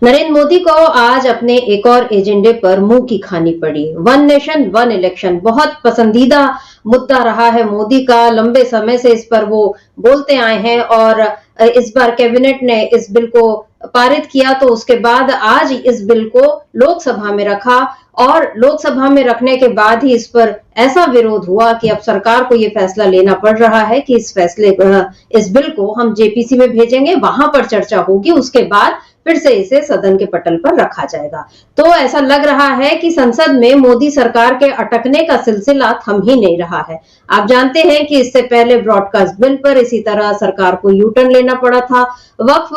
नरेंद्र मोदी को आज अपने एक और एजेंडे पर मुंह की खानी पड़ी। वन नेशन वन इलेक्शन बहुत पसंदीदा मुद्दा रहा है मोदी का। लंबे समय से इस पर वो बोलते आए हैं और इस बार कैबिनेट ने इस बिल को पारित किया, तो उसके बाद आज इस बिल को लोकसभा में रखा और लोकसभा में रखने के बाद ही इस पर ऐसा विरोध हुआ कि अब सरकार को ये फैसला लेना पड़ रहा है कि इस बिल को हम जेपीसी में भेजेंगे, वहां पर चर्चा होगी, उसके बाद फिर से इसे सदन के पटल पर रखा जाएगा। तो ऐसा लग रहा है कि संसद में मोदी सरकार के अटकने का सिलसिला थम ही नहीं रहा है। आप जानते हैं कि इससे पहले ब्रॉडकास्ट बिल पर इसी तरह सरकार को यू टर्न लेना पड़ा था। वक्फ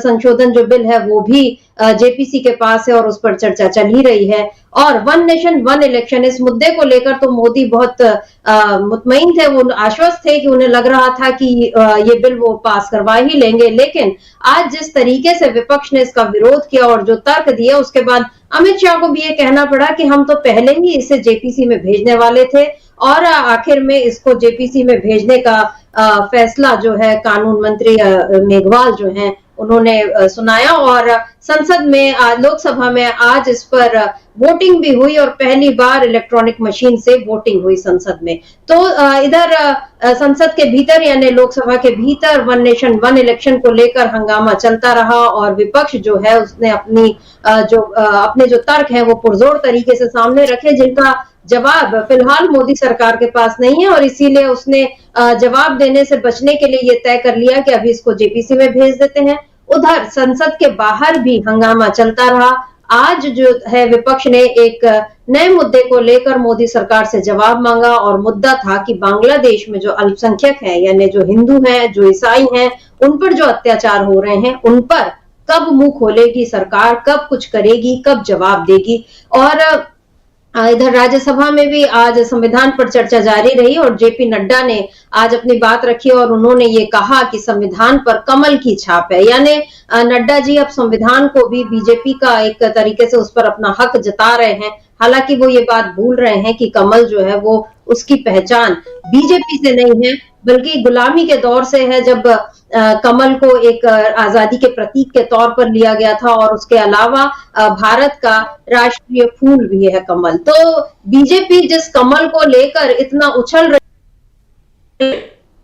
संशोधन जो बिल है वो भी जेपीसी के पास है और उस पर चर्चा चल ही रही है। और वन नेशन वन इलेक्शन, इस मुद्दे को लेकर तो मोदी बहुत मुतमईन थे, वो आश्वस्त थे कि उन्हें लग रहा था कि ये बिल वो पास करवा ही लेंगे। लेकिन आज जिस तरीके से विपक्ष ने इसका विरोध किया और जो तर्क दिया, उसके बाद अमित शाह को भी ये कहना पड़ा कि हम तो पहले ही इसे जेपीसी में भेजने वाले थे और आखिर में इसको जेपीसी में भेजने का फैसला जो है कानून मंत्री मेघवाल जो हैं उन्होंने सुनाया और संसद में लोकसभा में आज इस पर वोटिंग भी हुई और पहली बार इलेक्ट्रॉनिक मशीन से वोटिंग हुई संसद में। तो इधर संसद के भीतर यानी लोकसभा के भीतर वन नेशन वन इलेक्शन को लेकर हंगामा चलता रहा और विपक्ष जो है उसने अपने जो तर्क है वो पुरजोर तरीके से सामने रखे, जिनका जवाब फिलहाल मोदी सरकार के पास नहीं है और इसीलिए उसने जवाब देने से बचने के लिए ये तय कर लिया कि अभी इसको जेपीसी में भेज देते हैं। उधर संसद के बाहर भी हंगामा चलता रहा। आज जो है विपक्ष ने एक नए मुद्दे को लेकर मोदी सरकार से जवाब मांगा और मुद्दा था कि बांग्लादेश में जो अल्पसंख्यक है यानी जो हिंदू हैं, जो ईसाई हैं, उन पर जो अत्याचार हो रहे हैं उन पर कब मुंह खोलेगी सरकार, कब कुछ करेगी, कब जवाब देगी। और इधर राज्यसभा में भी आज संविधान पर चर्चा जारी रही और जेपी नड्डा ने आज अपनी बात रखी और उन्होंने ये कहा कि संविधान पर कमल की छाप है। यानी नड्डा जी अब संविधान को भी बीजेपी का एक तरीके से उस पर अपना हक जता रहे हैं। हालांकि वो ये बात भूल रहे हैं कि कमल जो है वो उसकी पहचान बीजेपी से नहीं है बल्कि गुलामी के दौर से है, जब कमल को एक आजादी के प्रतीक के तौर पर लिया गया था और उसके अलावा भारत का राष्ट्रीय फूल भी है कमल। तो बीजेपी जिस कमल को लेकर इतना उछल रही है,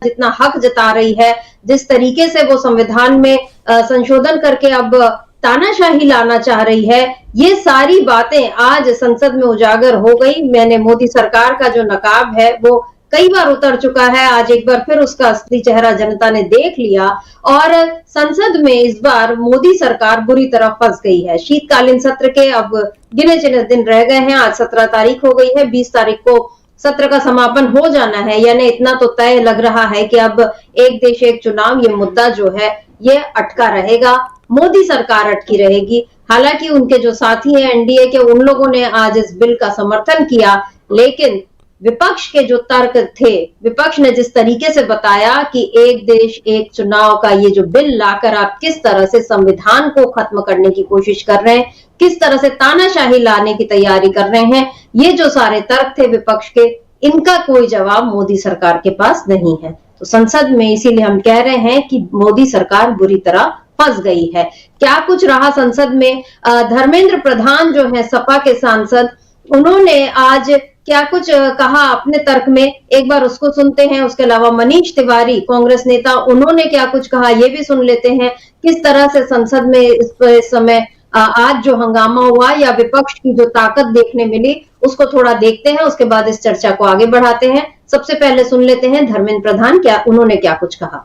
जितना हक जता रही है, जिस तरीके से वो संविधान में संशोधन करके अब तानाशाही लाना चाह रही है, ये सारी बातें आज संसद में उजागर हो गई। मैंने मोदी सरकार का जो नकाब है वो कई बार उतर चुका है, आज एक बार फिर उसका असली चेहरा जनता ने देख लिया और संसद में इस बार मोदी सरकार बुरी तरह फंस गई है। शीतकालीन सत्र के अब गिने चुने दिन रह गए हैं। आज 17 तारीख हो गई है, 20 तारीख को सत्र का समापन हो जाना है। यानी इतना तो तय लग रहा है कि अब एक देश एक चुनाव ये मुद्दा जो है ये अटका रहेगा, मोदी सरकार अटकी रहेगी। हालांकि उनके जो साथी हैं एनडीए के, उन लोगों ने आज इस बिल का समर्थन किया, लेकिन विपक्ष के जो तर्क थे, विपक्ष ने जिस तरीके से बताया कि एक देश एक चुनाव का ये जो बिल लाकर आप किस तरह से संविधान को खत्म करने की कोशिश कर रहे हैं, किस तरह से तानाशाही लाने की तैयारी कर रहे हैं, ये जो सारे तर्क थे विपक्ष के, इनका कोई जवाब मोदी सरकार के पास नहीं है। तो संसद में इसीलिए हम कह रहे हैं कि मोदी सरकार बुरी तरह फंस गई है। क्या कुछ रहा संसद में, धर्मेंद्र प्रधान जो है सपा के सांसद, उन्होंने आज क्या कुछ कहा अपने तर्क में, एक बार उसको सुनते हैं। उसके अलावा मनीष तिवारी कांग्रेस नेता, उन्होंने क्या कुछ कहा ये भी सुन लेते हैं। किस तरह से संसद में इस समय आज जो हंगामा हुआ या विपक्ष की जो ताकत देखने मिली उसको थोड़ा देखते हैं, उसके बाद इस चर्चा को आगे बढ़ाते हैं। सबसे पहले सुन लेते हैं धर्मेंद्र प्रधान उन्होंने क्या कुछ कहा।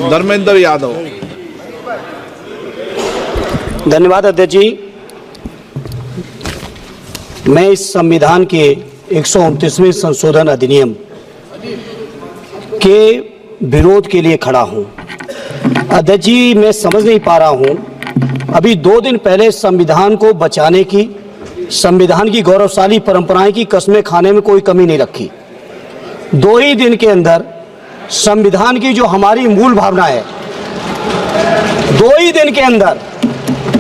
धर्मेंद्र यादव। धन्यवाद अध्यक्ष जी। मैं इस संविधान के 129वें संशोधन अधिनियम के विरोध के लिए खड़ा हूं। अध्यक्ष जी, मैं समझ नहीं पा रहा हूं, अभी 2 दिन पहले संविधान को बचाने की, संविधान की गौरवशाली परंपराएं की कस्में खाने में कोई कमी नहीं रखी। 2 ही दिन के अंदर संविधान की जो हमारी मूल भावना है, 2 ही दिन के अंदर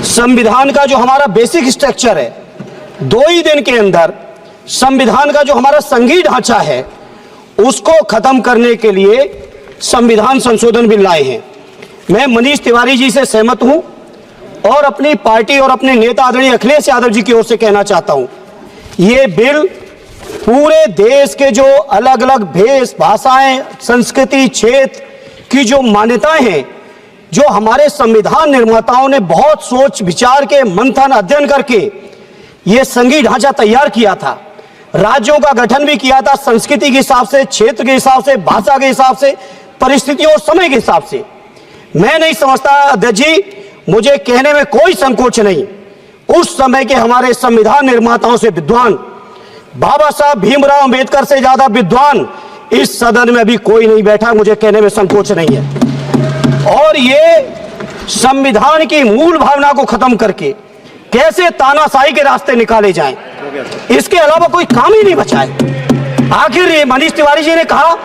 संविधान का जो हमारा बेसिक स्ट्रक्चर है, 2 ही दिन के अंदर संविधान का जो हमारा संघीय ढांचा है उसको खत्म करने के लिए संविधान संशोधन बिल लाए हैं। मैं मनीष तिवारी जी से सहमत हूं और अपनी पार्टी और अपने नेता आदरणीय अखिलेश यादव जी की ओर से कहना चाहता हूं, ये बिल पूरे देश के जो अलग अलग भेष भाषाएं, संस्कृति, क्षेत्र की जो मान्यताएं हैं, जो हमारे संविधान निर्माताओं ने बहुत सोच विचार के मंथन अध्ययन करके ये संघीय ढांचा तैयार किया था, राज्यों का गठन भी किया था संस्कृति के हिसाब से, क्षेत्र के हिसाब से, भाषा के हिसाब से, परिस्थितियों और समय के हिसाब से। मैं नहीं समझता अध्यक्ष जी, मुझे कहने में कोई संकोच नहीं, उस समय के हमारे संविधान निर्माताओं से विद्वान, बाबा साहब भीमराव अंबेडकर से ज्यादा विद्वान इस सदन में अभी कोई नहीं बैठा, मुझे कहने में संकोच नहीं है। और ये संविधान की मूल भावना को खत्म करके कैसे तानाशाही के रास्ते निकाले जाएं, इसके अलावा कोई काम ही नहीं बचा है। आखिर मनीष तिवारी जी ने कहा,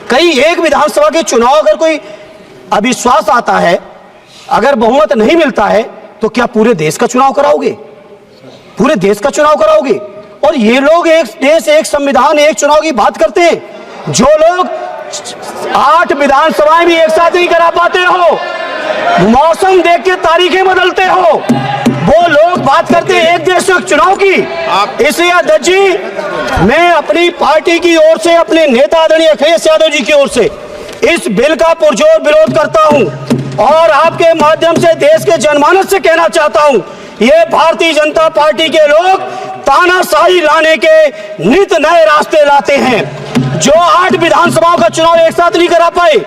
कहीं एक विधानसभा के चुनाव अगर कोई अविश्वास आता है, अगर बहुमत नहीं मिलता है, तो क्या पूरे देश का चुनाव कराओगे? पूरे देश का चुनाव कराओगे? और ये लोग एक देश, एक संविधान, एक चुनाव की बात करते हैं। जो लोग 8 विधानसभाएं भी एक साथ नहीं करा पाते हो, मौसम देख के तारीखें बदलते हो, वो लोग बात करते हैं एक देश एक चुनाव की। इसलिए अध्यक्ष जी, मैं अपनी पार्टी की ओर से, अपने नेता आदरणीय अखिलेश यादव जी की ओर से इस बिल का पुरजोर विरोध करता हूं और आपके माध्यम से देश के जनमानस से कहना चाहता हूं, ये भारतीय जनता पार्टी के लोग तानाशाही लाने के नित नए रास्ते लाते हैं। जो 8 विधानसभाओं का चुनाव एक साथ नहीं करा पाए,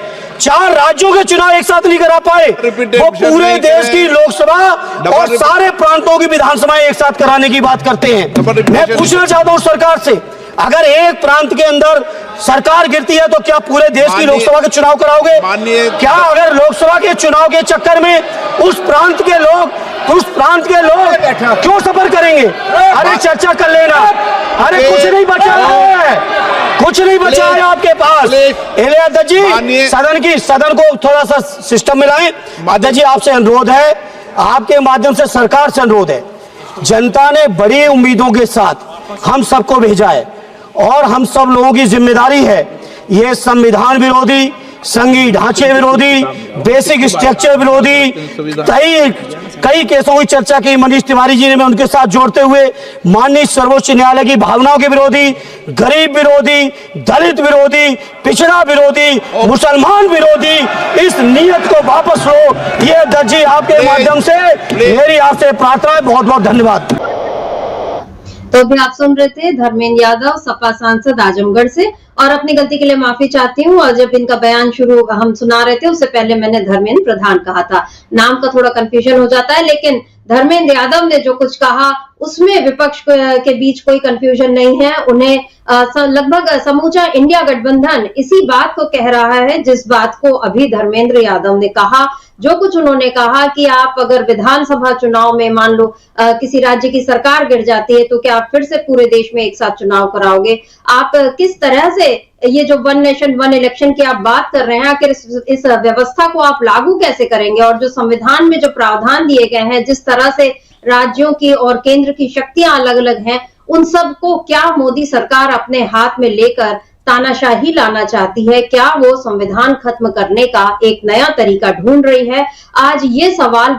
4 राज्यों के चुनाव एक साथ नहीं करा पाए, वो पूरे देश की लोकसभा और सारे प्रांतों की विधानसभाएं एक साथ कराने की बात करते हैं। मैं पूछना चाहता हूं सरकार से, अगर एक प्रांत के अंदर सरकार गिरती है तो क्या पूरे देश की लोकसभा के चुनाव कराओगे? क्या अगर लोकसभा के चुनाव के चक्कर में उस प्रांत के लोग क्यों सफर करेंगे? अरे चर्चा कर लेना, अरे कुछ नहीं बचा है, कुछ नहीं बचा है आपके पास। अध्यक्ष जी, सदन को थोड़ा सा सिस्टम में लाएं। अध्यक्ष जी, आपसे अनुरोध है, आपके माध्यम से सरकार से अनुरोध है, जनता ने बड़ी उम्मीदों के साथ हम सबको भेजा है और हम सब लोगों की जिम्मेदारी है, ये संविधान विरोधी, संघीय ढांचे विरोधी, बेसिक स्ट्रक्चर विरोधी, कई केसों की चर्चा की मनीष तिवारी जी ने, मैं उनके साथ जोड़ते हुए माननीय सर्वोच्च न्यायालय की भावनाओं के विरोधी, गरीब विरोधी, दलित विरोधी, पिछड़ा विरोधी, मुसलमान विरोधी, इस नीयत को वापस लो, ये अध्यक्ष जी आपके माध्यम से मेरी आपसे प्रार्थना है। बहुत बहुत धन्यवाद। तो अभी आप सुन रहे थे धर्मेंद्र यादव, सपा सांसद आजमगढ़ से, और अपनी गलती के लिए माफी चाहती हूँ। और जब इनका बयान शुरू हम सुना रहे थे, उससे पहले मैंने धर्मेंद्र प्रधान कहा था, नाम का थोड़ा कंफ्यूजन हो जाता है, लेकिन धर्मेंद्र यादव ने जो कुछ कहा उसमें विपक्ष के बीच कोई कंफ्यूजन नहीं है। उन्हें लगभग समूचा इंडिया गठबंधन इसी बात को कह रहा है, जिस बात को अभी धर्मेंद्र यादव ने कहा। जो कुछ उन्होंने कहा कि आप अगर विधानसभा चुनाव में मान लो किसी राज्य की सरकार गिर जाती है, तो क्या आप फिर से पूरे देश में एक साथ चुनाव कराओगे? आप किस तरह से ये जो 1 नेशन 1 इलेक्शन की आप बात कर रहे हैं, आखिर इस व्यवस्था को आप लागू कैसे करेंगे? और जो संविधान में जो प्रावधान दिए गए हैं, जिस तरह से राज्यों की और केंद्र की शक्तियां अलग अलग हैं, उन सब को क्या मोदी सरकार अपने हाथ में लेकर तानाशाही लाना चाहती है? क्या वो संविधान खत्म करने का एक नया तरीका ढूंढ रही है? आज ये सवाल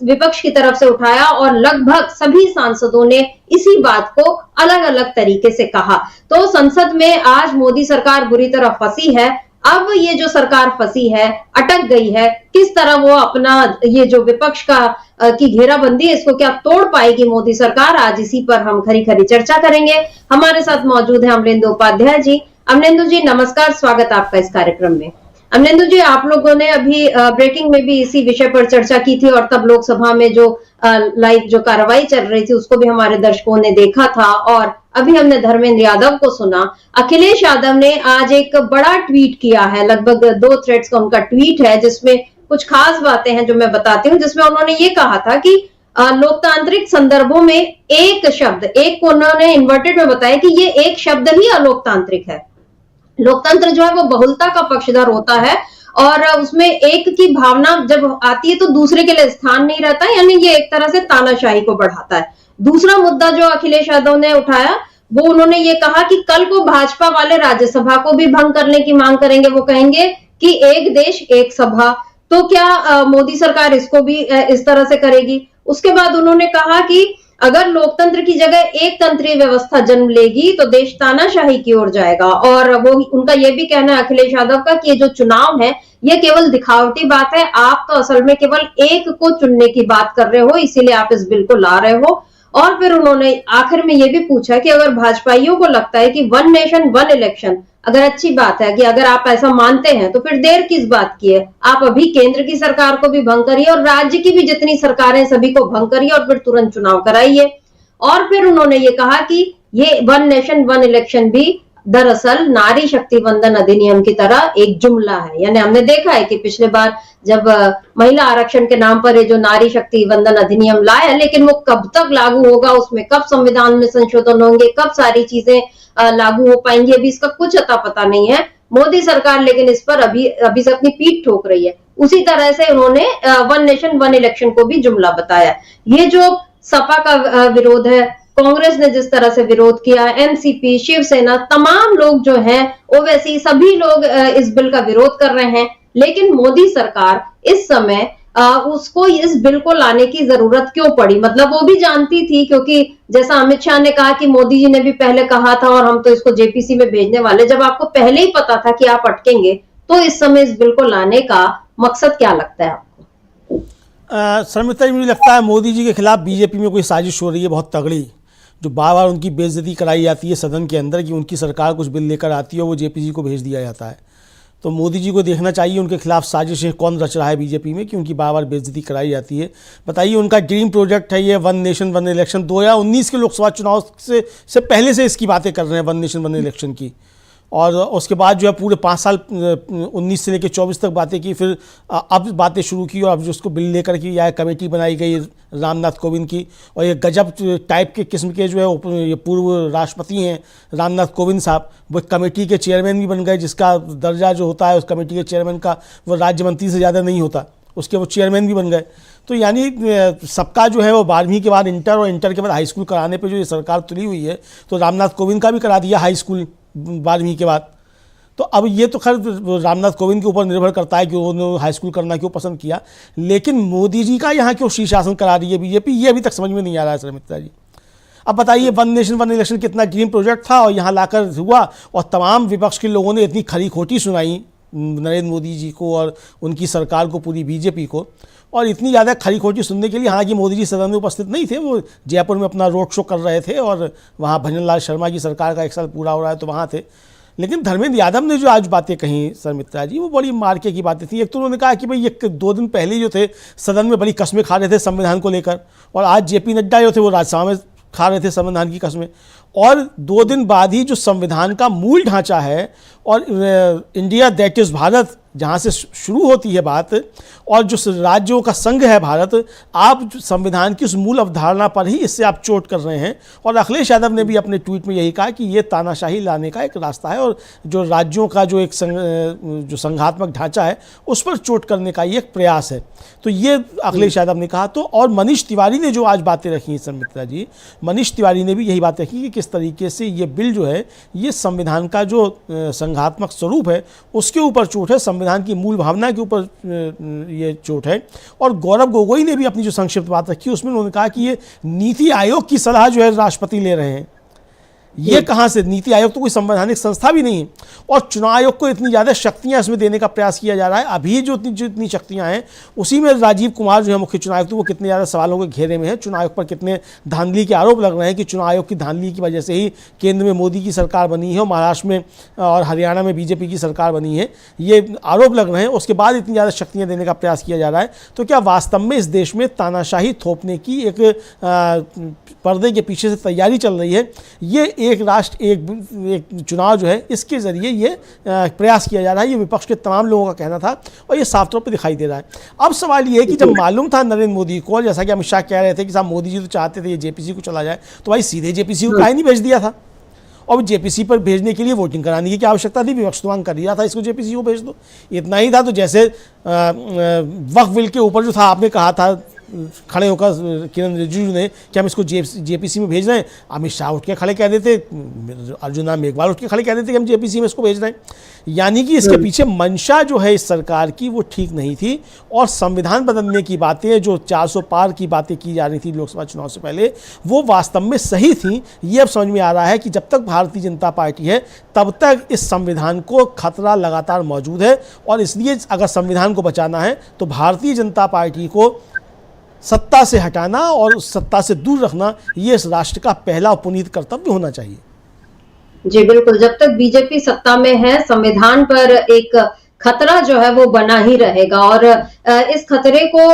विपक्ष की तरफ से उठाया और लगभग सभी सांसदों ने इसी बात को अलग अलग तरीके से कहा। तो संसद में आज मोदी सरकार बुरी तरह फंसी है। अब ये जो सरकार फंसी है, अटक गई है, किस तरह वो अपना ये जो विपक्ष की घेराबंदी है, इसको क्या तोड़ पाएगी मोदी सरकार? आज इसी पर हम खरी खरी चर्चा करेंगे। हमारे साथ मौजूद है अमलेंदु उपाध्याय जी। अमलेंदु जी नमस्कार, स्वागत आपका इस कार्यक्रम में। अमलेंदु जी, आप लोगों ने अभी ब्रेकिंग में भी इसी विषय पर चर्चा की थी और तब लोकसभा में जो लाइव जो कार्रवाई चल रही थी उसको भी हमारे दर्शकों ने देखा था, और अभी हमने धर्मेंद्र यादव को सुना। अखिलेश यादव ने आज एक बड़ा ट्वीट किया है, लगभग 2 थ्रेड्स का उनका ट्वीट है, जिसमें कुछ खास बातें हैं जो मैं बताती हूँ। जिसमें उन्होंने ये कहा था कि लोकतांत्रिक संदर्भों में एक शब्द, एक को उन्होंने इन्वर्टेड में बताया कि ये एक शब्द ही अलोकतांत्रिक है। लोकतंत्र जो है वो बहुलता का पक्षधर होता है, और उसमें एक की भावना जब आती है तो दूसरे के लिए स्थान नहीं रहता, यानी ये एक तरह से तानाशाही को बढ़ाता है। दूसरा मुद्दा जो अखिलेश यादव ने उठाया, वो उन्होंने ये कहा कि कल को भाजपा वाले राज्यसभा को भी भंग करने की मांग करेंगे। वो कहेंगे कि एक देश एक सभा। तो क्या मोदी सरकार इसको भी इस तरह से करेगी? उसके बाद उन्होंने कहा कि अगर लोकतंत्र की जगह एक तंत्रीय व्यवस्था जन्म लेगी तो देश तानाशाही की ओर जाएगा। और वो उनका ये भी कहना है अखिलेश यादव का कि ये जो चुनाव है ये केवल दिखावटी बात है, आप तो असल में केवल एक को चुनने की बात कर रहे हो, इसीलिए आप इस बिल को ला रहे हो। और फिर उन्होंने आखिर में ये भी पूछा कि अगर भाजपाइयों को लगता है कि वन नेशन वन इलेक्शन अगर अच्छी बात है, कि अगर आप ऐसा मानते हैं तो फिर देर किस बात की है, आप अभी केंद्र की सरकार को भी भंग करिए और राज्य की भी जितनी सरकारें सभी को भंग करिए और फिर तुरंत चुनाव कराइए। और फिर उन्होंने ये कहा कि ये वन नेशन वन इलेक्शन भी दरअसल नारी शक्ति वंदन अधिनियम की तरह एक जुमला है। यानी हमने देखा है कि पिछले बार जब महिला आरक्षण के नाम पर ये जो नारी शक्ति वंदन अधिनियम लाया, लेकिन वो कब तक लागू होगा, उसमें कब संविधान में संशोधन होंगे, कब सारी चीजें लागू हो पाएंगी, अभी इसका कुछ अता पता नहीं है। मोदी सरकार लेकिन इस पर अभी से अपनी पीठ ठोक रही है। उसी तरह से उन्होंने वन नेशन वन इलेक्शन को भी जुमला बताया। ये जो सपा का विरोध है, कांग्रेस ने जिस तरह से विरोध किया, एनसीपी, शिवसेना, तमाम लोग जो हैं ओवैसी सभी लोग इस बिल का विरोध कर रहे हैं। लेकिन मोदी सरकार इस समय उसको इस बिल को लाने की जरूरत क्यों पड़ी? मतलब वो भी जानती थी, क्योंकि जैसा अमित शाह ने कहा कि मोदी जी ने भी पहले कहा था और हम तो इसको जेपीसी में भेजने वाले। जब आपको पहले ही पता था कि आप अटकेंगे तो इस समय इस बिल को लाने का मकसद क्या लगता है आपको? शर्मिष्ठा जी, मुझे लगता है मोदी जी के खिलाफ बीजेपी में कोई साजिश हो रही है बहुत तगड़ी, जो बार बार उनकी बेइज्जती कराई जाती है सदन के अंदर कि उनकी सरकार कुछ बिल लेकर आती है और वो जेपीसी को भेज दिया जाता है। तो मोदी जी को देखना चाहिए उनके खिलाफ साजिशें कौन रच रहा है बीजेपी में कि उनकी बार बार बेइज्जती कराई जाती है। बताइए, उनका ड्रीम प्रोजेक्ट है ये वन नेशन वन इलेक्शन। 2019 के लोकसभा चुनाव से पहले से इसकी बातें कर रहे हैं वन नेशन वन इलेक्शन की, और उसके बाद जो है पूरे 5 साल 19 से लेकर 24 तक बातें की, फिर अब बातें शुरू की और अब जो उसको बिल लेकर की या कमेटी बनाई गई रामनाथ कोविंद की। और ये गजब टाइप के किस्म के जो है ये पूर्व राष्ट्रपति हैं रामनाथ कोविंद साहब, वो कमेटी के चेयरमैन भी बन गए, जिसका दर्जा जो होता है उस कमेटी के चेयरमैन का वो राज्य मंत्री से ज़्यादा नहीं होता, उसके वो चेयरमैन भी बन गए। तो यानी सबका जो है वो 12वीं के बाद इंटर और इंटर के बाद हाई स्कूल कराने पे जो ये सरकार तुली हुई है, तो रामनाथ कोविंद का भी करा दिया हाई स्कूल 12वीं के बाद। तो अब ये तो खैर रामनाथ कोविंद के ऊपर निर्भर करता है कि उन्होंने हाई स्कूल करना क्यों पसंद किया, लेकिन मोदी जी का यहाँ क्यों शीर्षासन करा रही है बीजेपी, ये अभी तक समझ में नहीं आ रहा है शर्मिष्ठा जी। अब बताइए, वन नेशन वन इलेक्शन कितना ड्रीम प्रोजेक्ट था और यहाँ लाकर हुआ, और तमाम विपक्ष के लोगों ने इतनी खरी खोटी सुनाई नरेंद्र मोदी जी को और उनकी सरकार को, पूरी बीजेपी को। और इतनी ज़्यादा खरी खोटी सुनने के लिए, हालांकि मोदी जी सदन में उपस्थित नहीं थे, वो जयपुर में अपना रोड शो कर रहे थे और वहाँ भजन लाल शर्मा की सरकार का 1 साल पूरा हो रहा है तो वहाँ थे। लेकिन धर्मेंद्र यादव ने जो आज बातें कहीं शर्मिष्ठा जी, वो बड़ी मार्के की बातें थी। एक तो उन्होंने कहा कि भाई ये 2 दिन पहले जो थे सदन में बड़ी कस्में खा रहे थे संविधान को लेकर, और आज जेपी नड्डा जो थे वो राज्यसभा में खा रहे थे संविधान की कस्में। और 2 दिन बाद ही जो संविधान का मूल ढांचा है और इंडिया दैट इज़ भारत जहाँ से शुरू होती है बात, और जो राज्यों का संघ है भारत, आप संविधान की उस मूल अवधारणा पर ही इससे आप चोट कर रहे हैं। और अखिलेश यादव ने भी अपने ट्वीट में यही कहा कि ये तानाशाही लाने का एक रास्ता है और जो राज्यों का जो एक जो संघात्मक ढांचा है उस पर चोट करने का ये एक प्रयास है। तो ये अखिलेश यादव ने कहा। तो और मनीष तिवारी ने जो आज बातें रखी शर्मिष्ठा जी, मनीष तिवारी ने भी यही बात रखी कि किस तरीके से ये बिल जो है ये संविधान का जो संघात्मक स्वरूप है उसके ऊपर चोट है, संविधान की मूल भावना के ऊपर ये चोट है। और गौरव गोगोई ने भी अपनी जो संक्षिप्त बात रखी उसमें उन्होंने कहा कि ये नीति आयोग की सलाह जो है राष्ट्रपति ले रहे हैं। ये कहाँ से? नीति आयोग तो कोई संवैधानिक संस्था भी नहीं है, और चुनाव आयोग को इतनी ज़्यादा शक्तियाँ इसमें देने का प्रयास किया जा रहा है। अभी जो इतनी शक्तियाँ हैं उसी में राजीव कुमार जो है मुख्य चुनाव आयुक्त, तो वो कितने ज़्यादा सवालों के घेरे में है। चुनाव आयोग पर कितने धांधली के आरोप लग रहे हैं कि चुनाव आयोग की धांधली की वजह से ही केंद्र में मोदी की सरकार बनी है और महाराष्ट्र में और हरियाणा में बीजेपी की सरकार बनी है, ये आरोप लग रहे हैं। उसके बाद इतनी ज़्यादा शक्तियाँ देने का प्रयास किया जा रहा है। तो क्या वास्तव में इस देश में तानाशाही थोपने की एक पर्दे के पीछे से तैयारी चल रही है? ये एक राष्ट्र एक चुनाव जो है इसके ज़रिए ये प्रयास किया जा रहा है, ये विपक्ष के तमाम लोगों का कहना था और ये साफ तौर पर दिखाई दे रहा है। अब सवाल ये है कि जब मालूम था नरेंद्र मोदी को, जैसा कि अमित शाह कह रहे थे कि साहब मोदी जी तो चाहते थे ये जेपीसी को चला जाए, तो भाई सीधे जेपीसी को काहे नहीं भेज दिया था? और जेपीसी पर भेजने के लिए वोटिंग कराने की क्या आवश्यकता थी? विपक्ष तो मांग कर दिया था इसको जेपीसी को भेज दो, इतना ही था। तो जैसे वक्फ बिल के ऊपर जो था, आपने कहा था खड़े होकर किरण रिजिजू ने कि हम इसको जेपीसी में भेज रहे हैं, अमित शाह उठ के खड़े कह देते, अर्जुन राम मेघवाल उठ के खड़े कह देते कि हम जेपीसी में इसको भेज रहे हैं। यानी कि इसके पीछे मंशा जो है इस सरकार की वो ठीक नहीं थी, और संविधान बदलने की बातें जो 400 पार की बातें की जा रही थी लोकसभा चुनाव से पहले, वो वास्तव में सही थी। ये अब समझ में आ रहा है कि जब तक भारतीय जनता पार्टी है तब तक इस संविधान को खतरा लगातार मौजूद है, और इसलिए अगर संविधान को बचाना है तो भारतीय जनता पार्टी को सत्ता से हटाना और उस सत्ता से दूर रखना, ये इस राष्ट्र का पहला और पुनीत कर्तव्य होना चाहिए। जी बिल्कुल, जब तक बीजेपी सत्ता में है संविधान पर एक खतरा जो है वो बना ही रहेगा, और इस खतरे को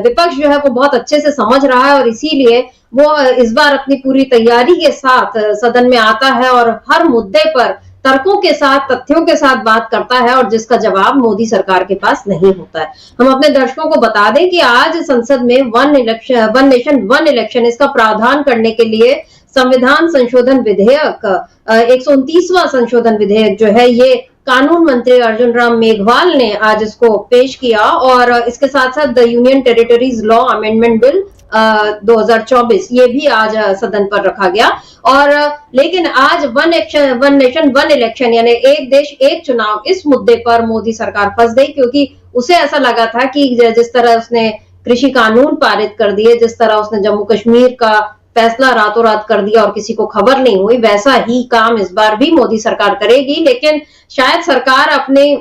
विपक्ष जो है वो बहुत अच्छे से समझ रहा है, और इसीलिए वो इस बार अपनी पूरी तैयारी के साथ सदन में आता है और हर मुद्दे पर तर्कों के साथ, तथ्यों के साथ बात करता है, और जिसका जवाब मोदी सरकार के पास नहीं होता है। हम अपने दर्शकों को बता दें कि आज संसद में वन नेशन वन इलेक्शन, इसका प्रावधान करने के लिए संविधान संशोधन विधेयक 129वां संशोधन विधेयक जो है, ये कानून मंत्री अर्जुन राम मेघवाल ने आज इसको पेश किया, और इसके साथ साथ the union territories law amendment bill 2024 ये भी आज सदन पर रखा गया। और लेकिन आज वन नेशन वन इलेक्शन यानी एक देश एक चुनाव, इस मुद्दे पर मोदी सरकार फंस गई, क्योंकि उसे ऐसा लगा था कि जिस तरह उसने कृषि कानून पारित कर दिए, जिस तरह उसने जम्मू कश्मीर का फैसला रातों रात कर दिया और किसी को खबर नहीं हुई, वैसा ही काम इस बार भी मोदी सरकार करेगी। लेकिन शायद सरकार अपने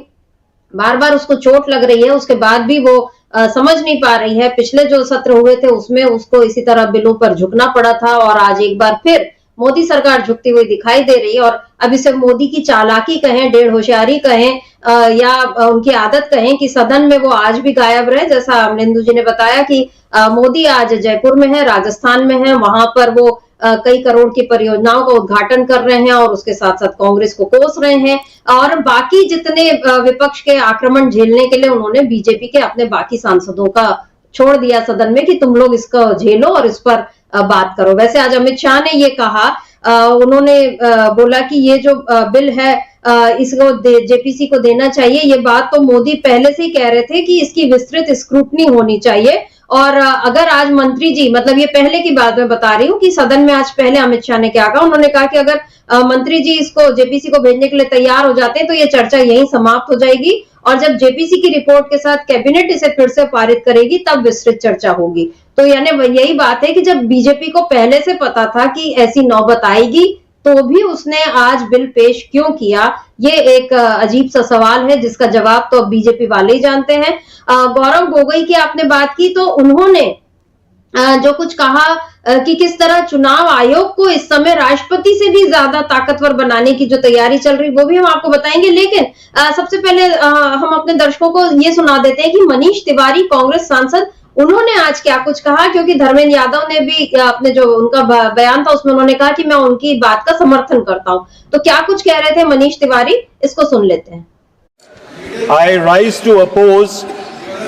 बार बार उसको चोट लग रही है, उसके बाद भी वो समझ नहीं पा रही है। पिछले जो सत्र हुए थे उसमें उसको इसी तरह बिलों पर झुकना पड़ा था, और आज एक बार फिर मोदी सरकार झुकती हुई दिखाई दे रही है। और अब इसे मोदी की चालाकी कहें, डेढ़ होशियारी कहें, या उनकी आदत कहें कि सदन में वो आज भी गायब रहे। जैसा अमरिंदु जी ने बताया कि मोदी आज जयपुर में है, राजस्थान में है, वहां पर वो कई करोड़ की परियोजनाओं का उद्घाटन कर रहे हैं, और उसके साथ साथ कांग्रेस को कोस रहे हैं, और बाकी जितने विपक्ष के आक्रमण झेलने के लिए उन्होंने बीजेपी के अपने बाकी सांसदों का छोड़ दिया सदन में कि तुम लोग इसको झेलो और इस पर बात करो। वैसे आज अमित शाह ने ये कहा, उन्होंने बोला कि ये जो बिल है इसको जेपीसी को देना चाहिए। ये बात तो मोदी पहले से ही कह रहे थे कि इसकी विस्तृत स्क्रूटनी होनी चाहिए, और अगर आज मंत्री जी, मतलब ये पहले की बात मैं बता रही हूँ कि सदन में आज पहले अमित शाह ने क्या कहा, उन्होंने कहा कि अगर मंत्री जी इसको जेपीसी को भेजने के लिए तैयार हो जाते हैं तो ये चर्चा यहीं समाप्त हो जाएगी, और जब जेपीसी की रिपोर्ट के साथ कैबिनेट इसे फिर से पारित करेगी तब विस्तृत चर्चा होगी। तो यानी यही बात है कि जब बीजेपी को पहले से पता था कि ऐसी नौबत आएगी, तो भी उसने आज बिल पेश क्यों किया, ये एक अजीब सा सवाल है जिसका जवाब तो अब बीजेपी वाले ही जानते हैं। गौरव गोगोई की आपने बात की, तो उन्होंने जो कुछ कहा कि किस तरह चुनाव आयोग को इस समय राष्ट्रपति से भी ज्यादा ताकतवर बनाने की जो तैयारी चल रही, वो भी हम आपको बताएंगे। लेकिन सबसे पहले हम अपने दर्शकों को ये सुना देते हैं कि मनीष तिवारी कांग्रेस सांसद, उन्होंने आज क्या कुछ कहा, क्योंकि धर्मेंद्र यादव ने भी अपने जो उनका बयान था उसमें उन्होंने कहा कि मैं उनकी बात का समर्थन करता हूं। तो क्या कुछ कह रहे थे मनीष तिवारी, इसको सुन लेते हैं। I rise to oppose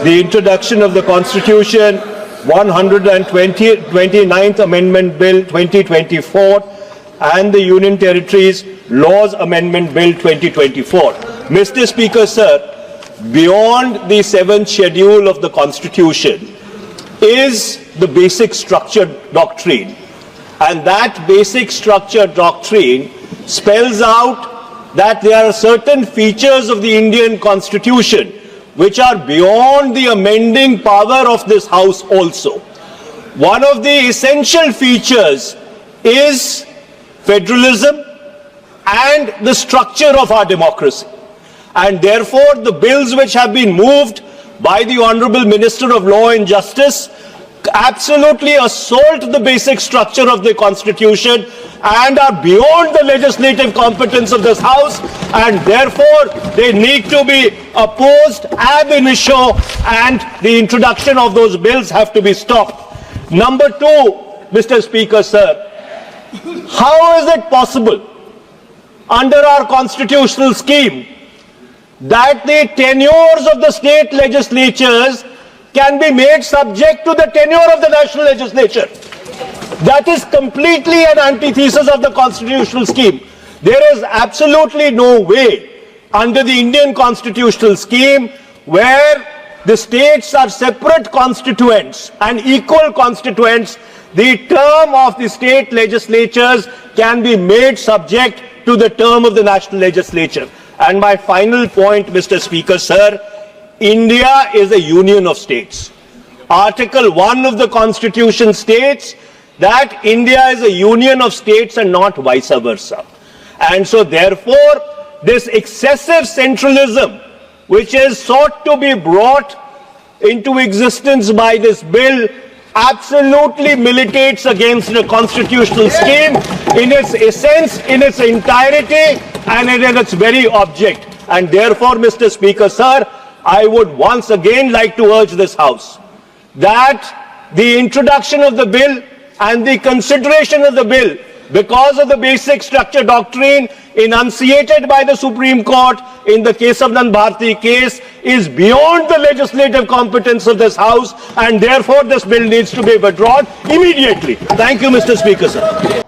the introduction of the Constitution 129th Amendment Bill 2024 and the Union Territories Laws Amendment Bill 2024. Mr. Speaker, sir, beyond the 7th schedule of the Constitution is the basic structure doctrine, and that basic structure doctrine spells out that there are certain features of the Indian Constitution which are beyond the amending power of this House also. One of the essential features is federalism and the structure of our democracy. And therefore, the bills which have been moved by the Honorable Minister of Law and Justice absolutely assault the basic structure of the Constitution and are beyond the legislative competence of this House, and therefore they need to be opposed ab initio, and the introduction of those bills have to be stopped. Number two, Mr. Speaker, sir, how is it possible under our constitutional scheme that the tenures of the state legislatures can be made subject to the tenure of the national legislature? That is completely an antithesis of the constitutional scheme. There is absolutely no way under the Indian constitutional scheme where the states are separate constituents and equal constituents, the term of the state legislatures can be made subject to the term of the national legislature. And my final point, Mr. Speaker, sir, India is a union of states. Article 1 of the Constitution states that India is a union of states and not vice versa. And so therefore, this excessive centralism which is sought to be brought into existence by this bill absolutely militates against the constitutional scheme in its essence, in its entirety, and in its very object. And therefore, Mr. Speaker, sir, I would once again like to urge this House that the introduction of the bill and the consideration of the bill, because of the basic structure doctrine enunciated by the Supreme Court in the Kesavanand Bharti case, is beyond the legislative competence of this House, and therefore this bill needs to be withdrawn immediately. Thank you, Mr. Speaker, sir.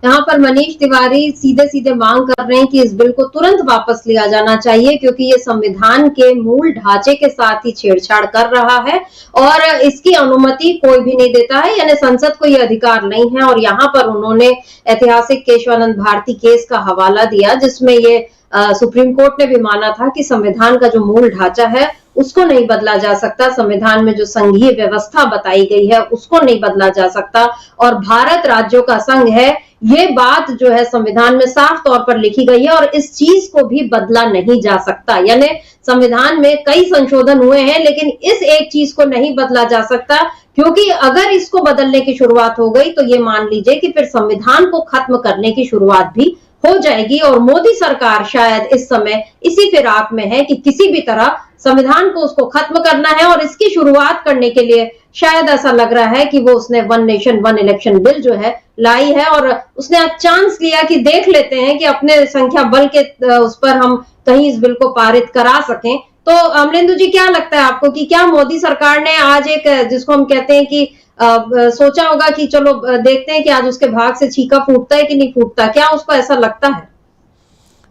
यहाँ पर मनीष तिवारी सीधे सीधे मांग कर रहे हैं कि इस बिल को तुरंत वापस लिया जाना चाहिए, क्योंकि ये संविधान के मूल ढांचे के साथ ही छेड़छाड़ कर रहा है और इसकी अनुमति कोई भी नहीं देता है, यानी संसद को ये अधिकार नहीं है। और यहाँ पर उन्होंने ऐतिहासिक केशवानंद भारती केस का हवाला दिया, जिसमें ये सुप्रीम कोर्ट ने भी माना था कि संविधान का जो मूल ढांचा है उसको नहीं बदला जा सकता, संविधान में जो संघीय व्यवस्था बताई गई है उसको नहीं बदला जा सकता, और भारत राज्यों का संघ है, ये बात जो है संविधान में साफ तौर पर लिखी गई है और इस चीज को भी बदला नहीं जा सकता। यानी संविधान में कई संशोधन हुए हैं लेकिन इस एक चीज को नहीं बदला जा सकता, क्योंकि अगर इसको बदलने की शुरुआत हो गई तो ये मान लीजिए कि फिर संविधान को खत्म करने की शुरुआत भी हो जाएगी। और मोदी सरकार शायद इस समय इसी फिराक में है कि किसी भी तरह संविधान को उसको खत्म करना है, और इसकी शुरुआत करने के लिए शायद ऐसा लग रहा है कि वो उसने one nation one election bill जो है लाई है, और उसने अब चांस लिया कि देख लेते हैं कि अपने संख्या बल के उस पर हम कहीं इस बिल को पारित करा सकें। तो अमलेंदु जी, क्या लगता है आपको कि क्या मोदी सरकार ने आज एक, जिसको हम कहते हैं कि सोचा होगा कि चलो देखते हैं कि आज उसके भाग से छीका फूटता है कि नहीं फूटता, क्या उसको ऐसा लगता है?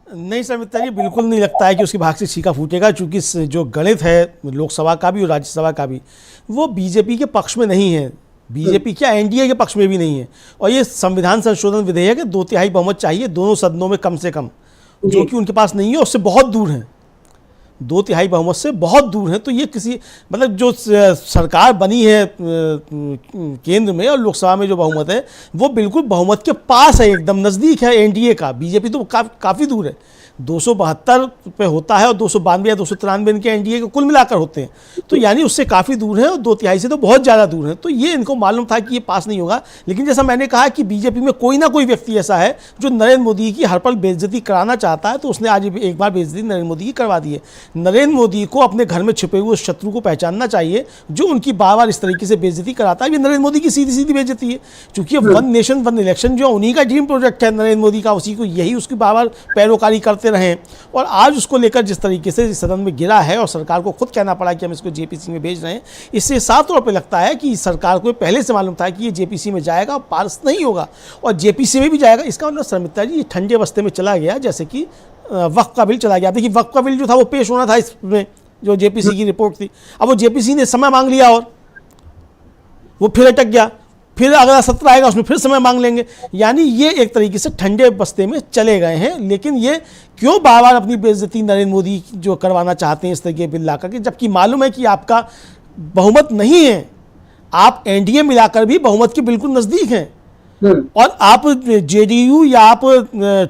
नहीं समिता जी, बिल्कुल नहीं लगता है कि उसके भाग से छीका फूटेगा, क्योंकि जो गणित है लोकसभा का भी और राज्यसभा का भी वो बीजेपी के पक्ष में नहीं है। बीजेपी क्या एनडीए के पक्ष में भी नहीं है। और ये संविधान संशोधन विधेयक है, 2/3 बहुमत चाहिए दोनों सदनों में कम से कम, जो कि उनके पास नहीं है, उससे बहुत दूर है, 2/3 बहुमत से बहुत दूर है। तो ये किसी मतलब जो सरकार बनी है केंद्र में और लोकसभा में जो बहुमत है वो बिल्कुल बहुमत के पास है, एकदम नज़दीक है एनडीए का। बीजेपी तो काफ़ी दूर है, 272 पे होता है और 292 या 293 इनके एनडीए के कुल मिलाकर होते हैं, तो यानी उससे काफ़ी दूर है और 2/3 से तो बहुत ज़्यादा दूर है। तो ये इनको मालूम था कि ये पास नहीं होगा। लेकिन जैसा मैंने कहा कि बीजेपी में कोई ना कोई व्यक्ति ऐसा है जो नरेंद्र मोदी की हर पल बेइज्जती कराना चाहता है, तो उसने आज एक बार बेइज्जती नरेंद्र मोदी की करवा दी है। नरेंद्र मोदी को अपने घर में छिपे हुए शत्रु को पहचानना चाहिए जो उनकी बार बार इस तरीके से बेइज्जती कराता है। ये नरेंद्र मोदी की सीधी सीधी बेइज्जती है, क्योंकि वन नेशन वन इलेक्शन जो उन्हीं का ड्रीम प्रोजेक्ट है नरेंद्र मोदी का, उसी को यही उसकी बार बार पैरोकारी करते रहे। और आज उसको लेकर जिस तरीके से सदन में गिरा है और सरकार को खुद कहना पड़ा कि हम इसको जेपीसी में भेज रहे हैं, इससे साफ तौर पे लगता है कि सरकार को पहले से मालूम था कि ये जेपीसी में जाएगा और पास नहीं होगा, और जेपीसी में भी जाएगा। इसका मतलब शर्मिष्ठा जी, ये ठंडे बस्ते में चला गया, जैसे कि वक्फ का बिल चला गया। देखिए वक्फ का बिल जो था वो पेश होना था इसमें, जो जेपीसी की रिपोर्ट थी, अब वो जेपीसी ने समय मांग लिया और वो फिर अटक गया, फिर अगला सत्र आएगा उसमें फिर समय मांग लेंगे। यानी ये एक तरीके से ठंडे बस्ते में चले गए हैं। लेकिन ये क्यों बार बार अपनी बेइज्जती नरेंद्र मोदी जो करवाना चाहते हैं इस तरीके बिल ला करके, जबकि मालूम है कि आपका बहुमत नहीं है, आप एनडीए मिलाकर भी बहुमत के बिल्कुल नज़दीक हैं, और आप जेडीयू या आप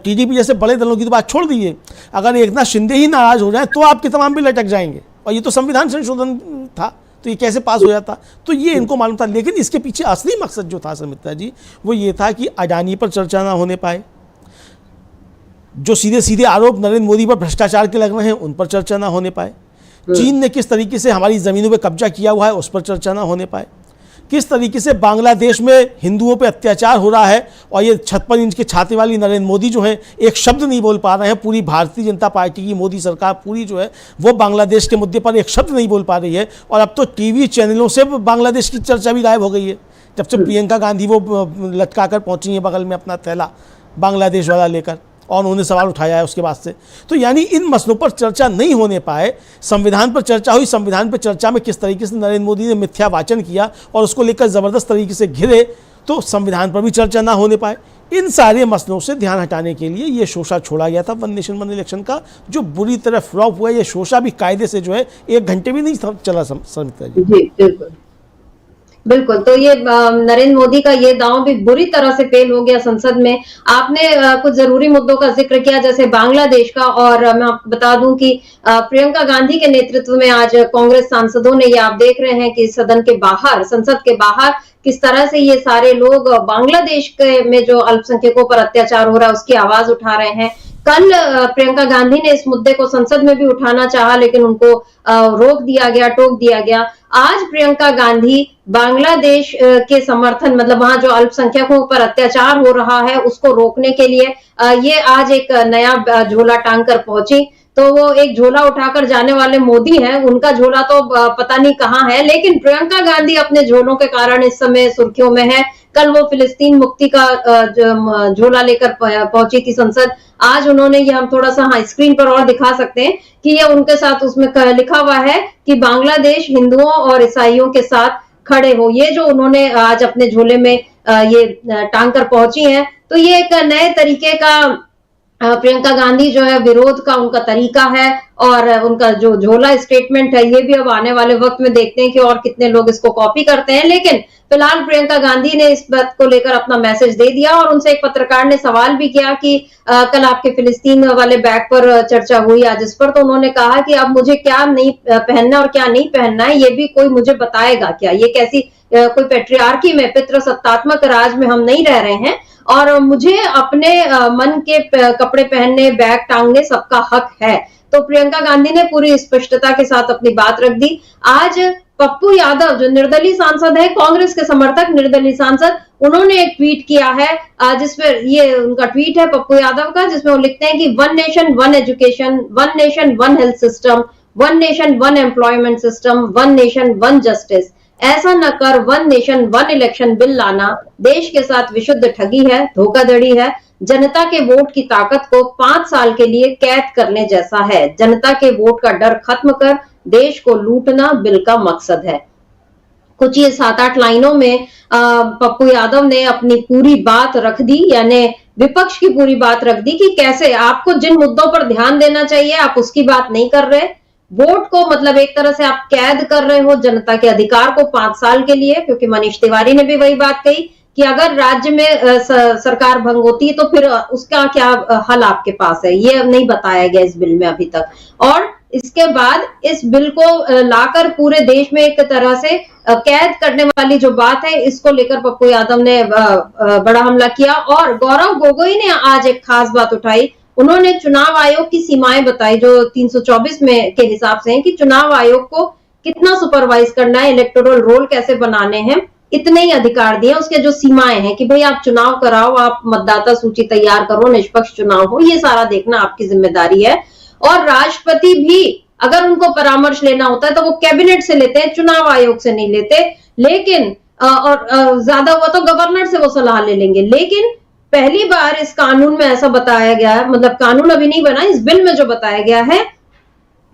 टीडीपी जैसे बड़े दलों की तो बात छोड़ दीजिए, अगर एकनाथ शिंदे ही नाराज हो जाए तो आपके तमाम बिल अटक जाएंगे। और ये तो संविधान संशोधन था, तो ये कैसे पास हो जाता? तो ये इनको मालूम था। लेकिन इसके पीछे असली मकसद जो था शर्मिष्ठा जी, वो ये था कि अडानी पर चर्चा ना होने पाए, जो सीधे सीधे आरोप नरेंद्र मोदी पर भ्रष्टाचार के लग रहे हैं उन पर चर्चा ना होने पाए, चीन ने किस तरीके से हमारी ज़मीनों पर कब्जा किया हुआ है उस पर चर्चा ना होने पाए, किस तरीके से बांग्लादेश में हिंदुओं पे अत्याचार हो रहा है और ये 56 इंच के छाते वाली नरेंद्र मोदी जो है एक शब्द नहीं बोल पा रहे हैं। पूरी भारतीय जनता पार्टी की मोदी सरकार पूरी जो है वो बांग्लादेश के मुद्दे पर एक शब्द नहीं बोल पा रही है, और अब तो टीवी चैनलों से बांग्लादेश की चर्चा भी गायब हो गई है, जब से प्रियंका गांधी वो लटका कर पहुँची है बगल में अपना थैला बांग्लादेश वाला लेकर, और उन्होंने सवाल उठाया है उसके बाद से। तो यानी इन मसलों पर चर्चा नहीं होने पाए, संविधान पर चर्चा हुई, संविधान पर चर्चा में किस तरीके से नरेंद्र मोदी ने मिथ्या वाचन किया और उसको लेकर ज़बरदस्त तरीके से घिरे, तो संविधान पर भी चर्चा ना होने पाए। इन सारे मसलों से ध्यान हटाने के लिए ये शोषा छोड़ा गया था वन नेशन वन इलेक्शन का, जो बुरी तरह फ्लॉप हुआ। ये शोषा भी कायदे से जो है 1 घंटे भी नहीं चला समिता जी। बिल्कुल बिल्कुल। तो ये नरेंद्र मोदी का ये दांव भी बुरी तरह से फेल हो गया संसद में। आपने कुछ जरूरी मुद्दों का जिक्र किया, जैसे बांग्लादेश का, और मैं आपको बता दूं कि प्रियंका गांधी के नेतृत्व में आज कांग्रेस सांसदों ने, ये आप देख रहे हैं कि सदन के बाहर, संसद के बाहर किस तरह से ये सारे लोग बांग्लादेश के में जो अल्पसंख्यकों पर अत्याचार हो रहा है उसकी आवाज उठा रहे हैं। कल प्रियंका गांधी ने इस मुद्दे को संसद में भी उठाना चाहा, लेकिन उनको रोक दिया गया, टोक दिया गया। आज प्रियंका गांधी बांग्लादेश के समर्थन, मतलब वहां जो अल्पसंख्यकों पर अत्याचार हो रहा है उसको रोकने के लिए ये आज एक नया झोला टांग कर पहुंची। तो वो एक झोला उठाकर जाने वाले मोदी हैं, उनका झोला तो पता नहीं कहाँ है, लेकिन प्रियंका गांधी अपने झोलों के कारण इस समय सुर्खियों में है। कल वो फिलिस्तीन मुक्ति का झोला लेकर पहुंची थी संसद। आज उन्होंने, ये हम थोड़ा सा स्क्रीन पर और दिखा सकते हैं कि ये उनके साथ उसमें लिखा हुआ है कि बांग्लादेश हिंदुओं और ईसाइयों के साथ खड़े हो। ये जो उन्होंने आज अपने झोले में ये टांग कर पहुंची हैं, तो ये एक नए तरीके का प्रियंका गांधी जो है विरोध का उनका तरीका है, और उनका जो झोला स्टेटमेंट है ये भी अब आने वाले वक्त में देखते हैं कि और कितने लोग इसको कॉपी करते हैं। लेकिन फिलहाल प्रियंका गांधी ने इस बात को लेकर अपना मैसेज दे दिया, और उनसे एक पत्रकार ने सवाल भी किया कि कल आपके फिलिस्तीन वाले बैग पर चर्चा हुई आज इस पर, तो उन्होंने कहा कि अब मुझे क्या नहीं पहनना और क्या नहीं पहनना है ये भी कोई मुझे बताएगा क्या? ये कैसी कोई पेट्रियार्की में, पितृसत्तात्मक राज में हम नहीं रह रहे हैं, और मुझे अपने मन के कपड़े पहनने, बैग टांगने सबका हक है। तो प्रियंका गांधी ने पूरी स्पष्टता के साथ अपनी बात रख दी। आज पप्पू यादव जो निर्दलीय सांसद है, कांग्रेस के समर्थक निर्दलीय सांसद, उन्होंने एक ट्वीट किया है जिसमें, ये उनका ट्वीट है पप्पू यादव का, जिसमें वो लिखते हैं कि one nation one education, one nation one health system, one nation one employment system, one nation one justice. ऐसा न कर one nation one election bill लाना देश के साथ विशुद्ध ठगी है, धोखाधड़ी है, जनता के वोट की ताकत को 5 साल के लिए कैद करने जैसा है। जनता के वोट का डर खत्म कर देश को लूटना बिल का मकसद है। कुछ ये 7-8 लाइनों में पप्पू यादव ने अपनी पूरी बात रख दी, यानी विपक्ष की पूरी बात रख दी कि कैसे आपको जिन मुद्दों पर ध्यान देना चाहिए आप उसकी बात नहीं कर रहे। वोट को मतलब एक तरह से आप कैद कर रहे हो, जनता के अधिकार को 5 साल के लिए, क्योंकि मनीष तिवारी ने भी वही बात कही कि अगर राज्य में सरकार भंग होती है तो फिर उसका क्या हल आपके पास है, ये नहीं बताया गया इस बिल में अभी तक। और इसके बाद इस बिल को लाकर पूरे देश में एक तरह से कैद करने वाली जो बात है, इसको लेकर पप्पू यादव ने बड़ा हमला किया। और गौरव गोगोई ने आज एक खास बात उठाई, उन्होंने चुनाव आयोग की सीमाएं बताई जो 324 में के हिसाब से है कि चुनाव आयोग को कितना सुपरवाइज करना है, इलेक्टोरल रोल कैसे बनाने हैं, इतने ही अधिकार दिए। उसके जो सीमाएं हैं कि भाई आप चुनाव कराओ, आप मतदाता सूची तैयार करो, निष्पक्ष चुनाव हो, ये सारा देखना आपकी जिम्मेदारी है। और राष्ट्रपति भी अगर उनको परामर्श लेना होता है तो वो कैबिनेट से लेते हैं, चुनाव आयोग से नहीं लेते। लेकिन और ज्यादा हुआ तो गवर्नर से वो सलाह ले लेंगे। लेकिन पहली बार इस कानून में ऐसा बताया गया है, मतलब कानून अभी नहीं बना, इस बिल में जो बताया गया है